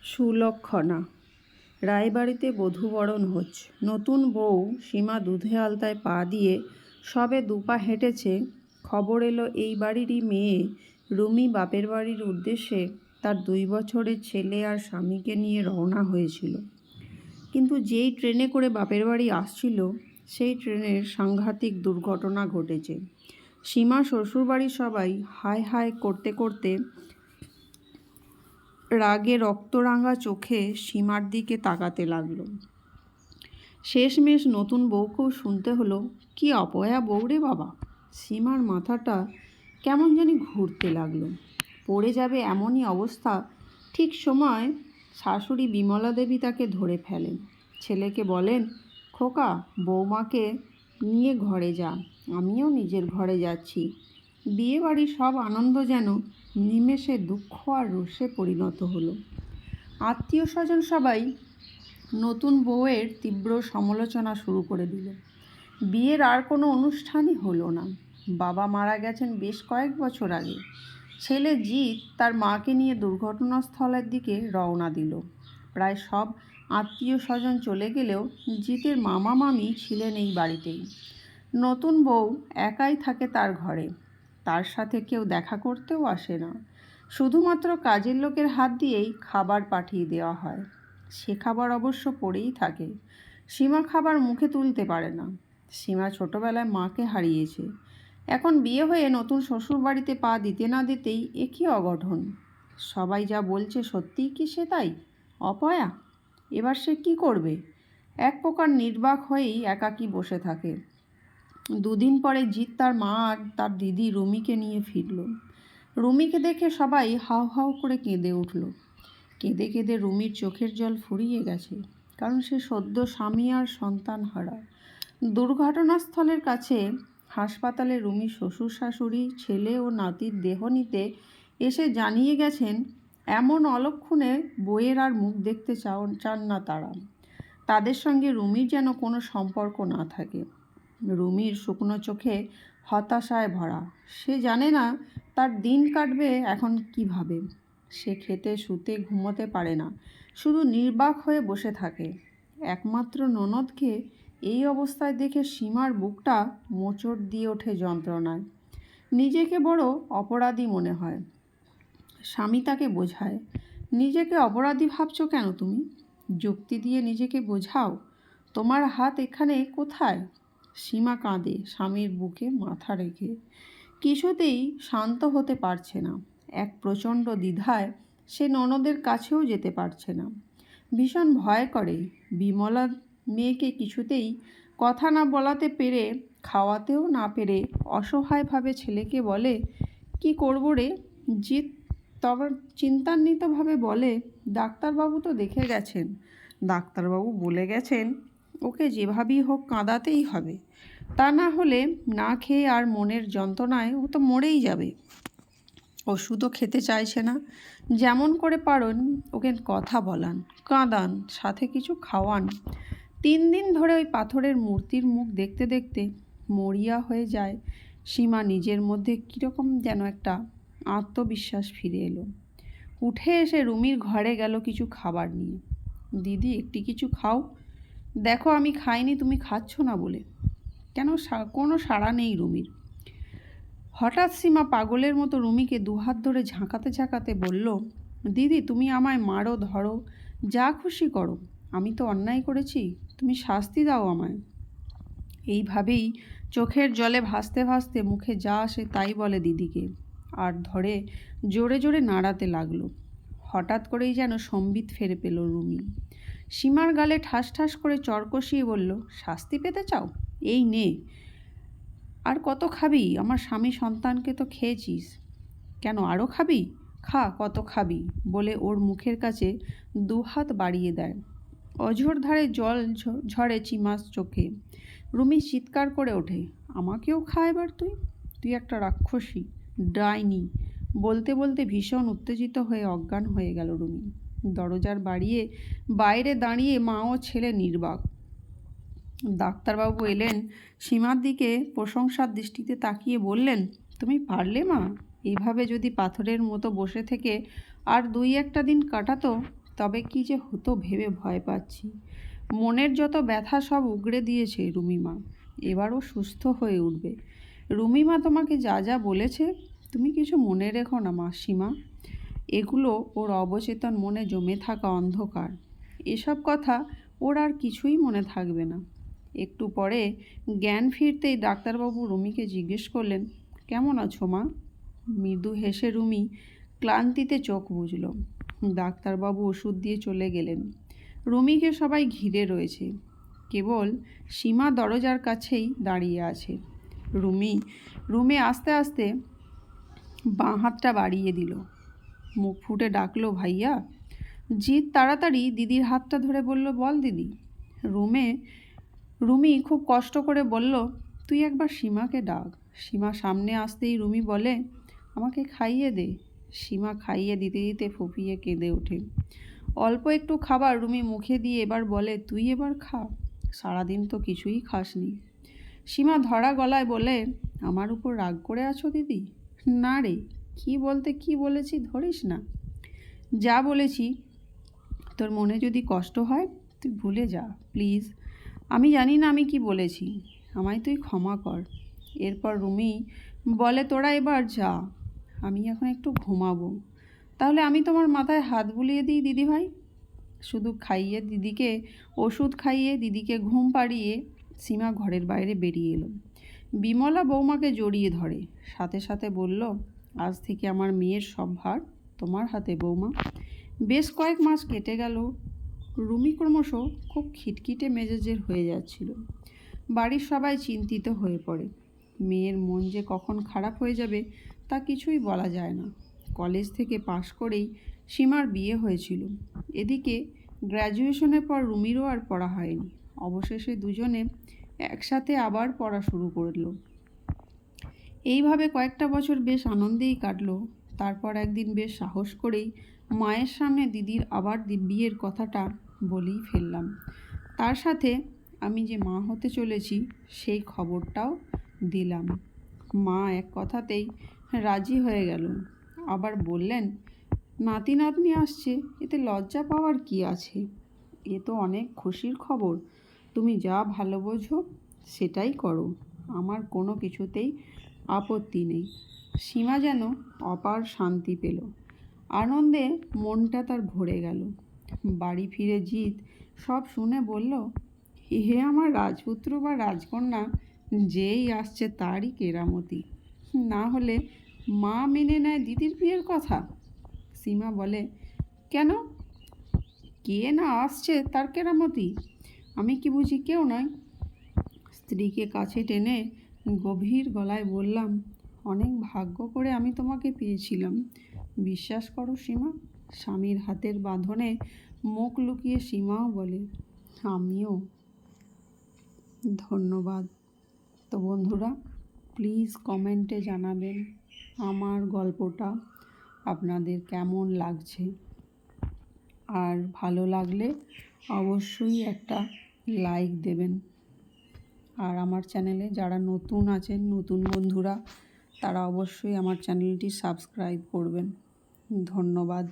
সুলক্ষণা। রায়বাড়িতে বধূবরণ হচ্ছে। নতুন বউ সীমা দুধে আলতায় পা দিয়ে সবে দুপা হেঁটেছে, খবর এলো এই বাড়িরই মেয়ে রুমি বাপের বাড়ির উদ্দেশ্যে তার 2 বছরের ছেলে আর স্বামীকে নিয়ে রওনা হয়েছিল। কিন্তু যেই ট্রেনে করে বাপের বাড়ি আসছিল, সেই ট্রেনের সাংঘাতিক দুর্ঘটনা ঘটেছে। সীমা শ্বশুরবাড়ির সবাই হায় হায় করতে করতে রাগে রক্তরাঙা চোখে সীমার দিকে তাকাতে লাগলো। শেষমেশ নতুন বউকেও শুনতে হলো, কি অপয়া বউ রে বাবা। সীমার মাথাটা কেমন জানি ঘুরতে লাগলো। পড়ে যাবে এমনই অবস্থা। ঠিক সময় শাশুড়ি বিমলা দেবী তাকে ধরে ফেলেন। ছেলেকে বলেন, খোকা, বৌমাকে নিয়ে ঘরে যা, আমিও নিজের ঘরে যাচ্ছি। বিয়ে বাড়ির সব আনন্দ যেন নিমেষে দুঃখ আর রোষে পরিণত হলো। আত্মীয় স্বজন সবাই নতুন বউয়ের তীব্র সমালোচনা শুরু করে দিল। বিয়ের আর কোনো অনুষ্ঠানই হলো না। বাবা মারা গেছেন বেশ কয়েক বছর আগে। ছেলে জিৎ তার মাকে নিয়ে দুর্ঘটনাস্থলের দিকে রওনা দিল। প্রায় সব আত্মীয় স্বজন চলে গেলেও জিতের মামা মামি ছিলেন এই বাড়িতেই। নতুন বউ একাই থাকে তার ঘরে। তার সাথে কেউ দেখা করতেও আসে না। শুধুমাত্র কাজের লোকের হাত দিয়েই খাবার পাঠিয়ে দেওয়া হয়। সে খাবার অবশ্য পড়েই থাকে। সীমা খাবার মুখে তুলতে পারে না। সীমা ছোটবেলায় মাকে হারিয়েছে। এখন বিয়ে হয়ে নতুন শ্বশুরবাড়িতে পা দিতে না দিতেই এ কী অঘটন। সবাই যা বলছে সত্যিই কি সে তাই? অপয়া? এবার সে কী করবে? এক প্রকার নির্বাক হয়েই একাকী বসে থাকে। 2 দিন পরে জিৎ তার মা আর তার দিদি রুমিকে নিয়ে ফিরল। রুমিকে দেখে সবাই হাউ হাউ করে কেঁদে উঠল। কেঁদে কেঁদে রুমির চোখের জল ফুরিয়ে গেছে, কারণ সে সদ্য স্বামী আর সন্তান হারা। দুর্ঘটনাস্থলের কাছে হাসপাতালে রুমির শ্বশুর শাশুড়ি ছেলে ও নাতির দেহ নিতে এসে জানিয়ে গেছেন, এমন অলক্ষণে বইয়ের আর মুখ দেখতে চান না তারা। তাদের সঙ্গে রুমির যেন কোনো সম্পর্ক না থাকে। রুমির শুকনো চোখে হতাশায় ভরা। সে জানে না তার দিন কাটবে এখন কিভাবে। সে খেতে শুতে ঘুমোতে পারে না, শুধু নির্বাক হয়ে বসে থাকে। একমাত্র ননদকে এই অবস্থায় দেখে সীমার বুকটা মোচড় দিয়ে ওঠে যন্ত্রণায়। নিজেকে বড় অপরাধী মনে হয়। স্বামী তাকে বোঝায়, নিজেকে অপরাধী ভাবছো কেন তুমি? যুক্তি দিয়ে নিজেকে বোঝাও, তোমার হাত এখানে কোথায়? সীমা কাঁদে স্বামীর বুকে মাথা রেখে। কিছুতেই শান্ত হতে পারছে না। এক প্রচণ্ড দ্বিধায় সে ননদের কাছেও যেতে পারছে না। ভীষণ ভয় করে। বিমলা মেয়েকে কিছুতেই কথা না বলাতে পেরে, খাওয়াতেও না পেরে অসহায়ভাবে ছেলেকে বলে, কি করবো রে? জিৎ তবে চিন্তান্বিতভাবে বলে, ডাক্তারবাবু তো দেখে গেছেন। ডাক্তারবাবু বলে গেছেন ওকে যেভাবেই হোক কাঁদাতেই হবে, তা না হলে না খেয়ে আর মনের যন্ত্রণায় ও তো মরেই যাবে। ওষুধও খেতে চাইছে না। যেমন করে পারেন ওকে কথা বলান, কাঁদান, সাথে কিছু খাওয়ান। 3 দিন ধরে ওই পাথরের মূর্তির মুখ দেখতে দেখতে মরিয়া হয়ে যায় সীমা। নিজের মধ্যে কীরকম যেন একটা আত্মবিশ্বাস ফিরে এলো। উঠে এসে রুমির ঘরে গেল কিছু খাবার নিয়ে। দিদি, একটি কিছু খাও। দেখো আমি খাইনি তুমি খাচ্ছ না বলে। কেন কোনো সাড়া নেই রুমির। হঠাৎ সীমা পাগলের মতো রুমিকে 2 হাত ধরে ঝাঁকাতে ঝাঁকাতে বলল, দিদি তুমি আমায় মারো, ধরো, যা খুশি করো, আমি তো অন্যায় করেছি, তুমি শাস্তি দাও আমায়। এইভাবেই চোখের জলে ভাসতে ভাসতে মুখে যা আসে তাই বলে দিদিকে, আর ধরে জোরে জোরে নাড়াতে লাগলো। হঠাৎ করেই যেন সম্বিত ফিরে পেল রুমি। সীমার গালে ঠাস ঠাস করে চড় কষিয়ে বলল, শাস্তি পেতে চাও? এই নে। আর কত খাবি? আমার স্বামী সন্তানকে তো খেয়েছিস, কেন আরও খাবি? খা, কত খাবি? বলে ওর মুখের কাছে 2 হাত বাড়িয়ে দেয়। অঝোর ধারে জল ঝরে চিমাস চোখে। রুমি চিৎকার করে ওঠে, আমাকেও খা এবার তুই, তুই একটা রাক্ষসী, ডাইনি। বলতে বলতে ভীষণ উত্তেজিত হয়ে অজ্ঞান হয়ে গেল রুমি। দরজার বাইরে দাঁড়িয়ে মা ও ছেলে নির্বাক। ডাক্তারবাবু এলেন। সীমার দিকে প্রশংসার দৃষ্টিতে তাকিয়ে বললেন, তুমি পারলে মা? এইভাবে যদি পাথরের মতো বসে থেকে আর 2-1টা দিন কাটাতো তবে কি যে হতো ভেবে ভয় পাচ্ছি। মনের যত ব্যথা সব উগড়ে দিয়েছে রুমিমা। এবারও সুস্থ হয়ে উঠবে। রুমিমা তোমাকে যা যা বলেছে তুমি কিছু মনে রেখো না মাসিমা। এগুলো ওর অবচেতন মনে জমে থাকা অন্ধকার। এসব কথা ওর আর কিছুই মনে থাকবে না। একটু পরে জ্ঞান ফিরতেই ডাক্তারবাবু রুমিকে জিজ্ঞেস করলেন, কেমন আছো মা? মৃদু হেসে রুমি ক্লান্তিতে চোখ বুজল। ডাক্তারবাবু ওষুধ দিয়ে চলে গেলেন। রুমিকে সবাই ঘিরে রয়েছে। কেবল সীমা দরজার কাছেই দাঁড়িয়ে আছে। রুমে আস্তে আস্তে বাঁ হাতটা বাড়িয়ে দিল। মুখ ফুটে ডাকলো, ভাইয়া। জিৎ তাড়াতাড়ি দিদির হাতটা ধরে বলল, বল দিদি। রুমি খুব কষ্ট করে বলল, তুই একবার সীমাকে ডাক। সীমা সামনে আসতেই রুমি বলে, আমাকে খাইয়ে দে। সীমা খাইয়ে দিতে দিতে ফুপিয়ে কেঁদে ওঠে। অল্প একটু খাবার রুমি মুখে দিয়ে এবার বলে, তুই এবার খা, সারাদিন তো কিছুই খাসনি। সীমা ধরা গলায় বলে, আমার উপর রাগ করে আছো দিদি? না রে, কি বলতে কি বলেছি ধরিস না। যা বলেছি তোর মনে যদি কষ্ট হয় তুই ভুলে যা প্লিজ। আমি জানি না আমি কি বলেছি, আমায় তুই ক্ষমা কর। এরপর রুমি বলে, তোরা এবার যা, আমি এখন একটু ঘুমাবো। তাহলে আমি তোমার মাথায় হাত বুলিয়ে দিই দিদিভাই। শুধু খাইয়ে দিদিকে ওষুধ খাইয়ে দিদিকে ঘুম পাড়িয়ে সীমা ঘরের বাইরে বেরিয়ে এলো। বিমলা বৌমাকে জড়িয়ে ধরে, সাথে সাথে বলল, আজ থেকে আমার মেয়ের সব ভার তোমার হাতে বৌমা। বেশ কয়েক মাস কেটে গেল। রুমি ক্রমশ খুব খিটখিটে মেজাজের হয়ে যাচ্ছিল। বাড়ির সবাই চিন্তিত হয়ে পড়ে। মেয়ের মন যে কখন খারাপ হয়ে যাবে তা কিছুই বলা যায় না। কলেজ থেকে পাশ করেই সীমার বিয়ে হয়েছিল। এদিকে গ্র্যাজুয়েশনের পর রুমিরও আর পড়া হয়নি। অবশেষে দুজনে একসাথে আবার পড়া শুরু করলো। এইভাবে কয়েকটা বছর বেশ আনন্দেই কাটলো। তারপর একদিন বেশ সাহস করেই মায়ের সামনে দিদির আবার বিয়ের কথাটা বলেই ফেললাম। তার সাথে আমি যে মা হতে চলেছি সেই খবরটাও দিলাম। মা এক কথাতেই রাজি হয়ে গেল। আবার বললেন, নাতি নাতনি আসছে, এতে লজ্জা পাওয়ার কি আছে? এ তো অনেক খুশির খবর। তুমি যা ভালো বোঝো সেটাই করো, আমার কোনো কিছুতেই আপত্তি নেই। সীমা যেন অপার শান্তি পেল। আনন্দে মনটা তার ভরে গেল। বাড়ি ফিরে জিৎ সব শুনে বলল, হে আমার রাজপুত্র বা রাজকন্যা যেই আসছে তারই কেরামতি, না হলে মা মেনে নেয় দিদির বিয়ের কথা। সীমা বলে, কেন, কে না আসছে তার কেরামতি? আমি কি বুঝি কেউ নয়? স্ত্রীকে কাছে টেনে গভীর গলায় বললাম, অনেক ভাগ্য করে আমি তোমাকে পেয়েছিলাম। বিশ্বাস করো সীমা। স্বামীর হাতের বাঁধনে মুখ লুকিয়ে সীমাও বলে, আমিও। ধন্যবাদ। তো বন্ধুরা, প্লিজ কমেন্টে জানাবেন আমার গল্পটা আপনাদের কেমন লাগছে। আর ভালো লাগলে অবশ্যই একটা লাইক দেবেন। আর আমার চ্যানেলে যারা নতুন আছেন, নতুন বন্ধুরা, তারা অবশ্যই আমার চ্যানেলটি সাবস্ক্রাইব করবেন। ধন্যবাদ।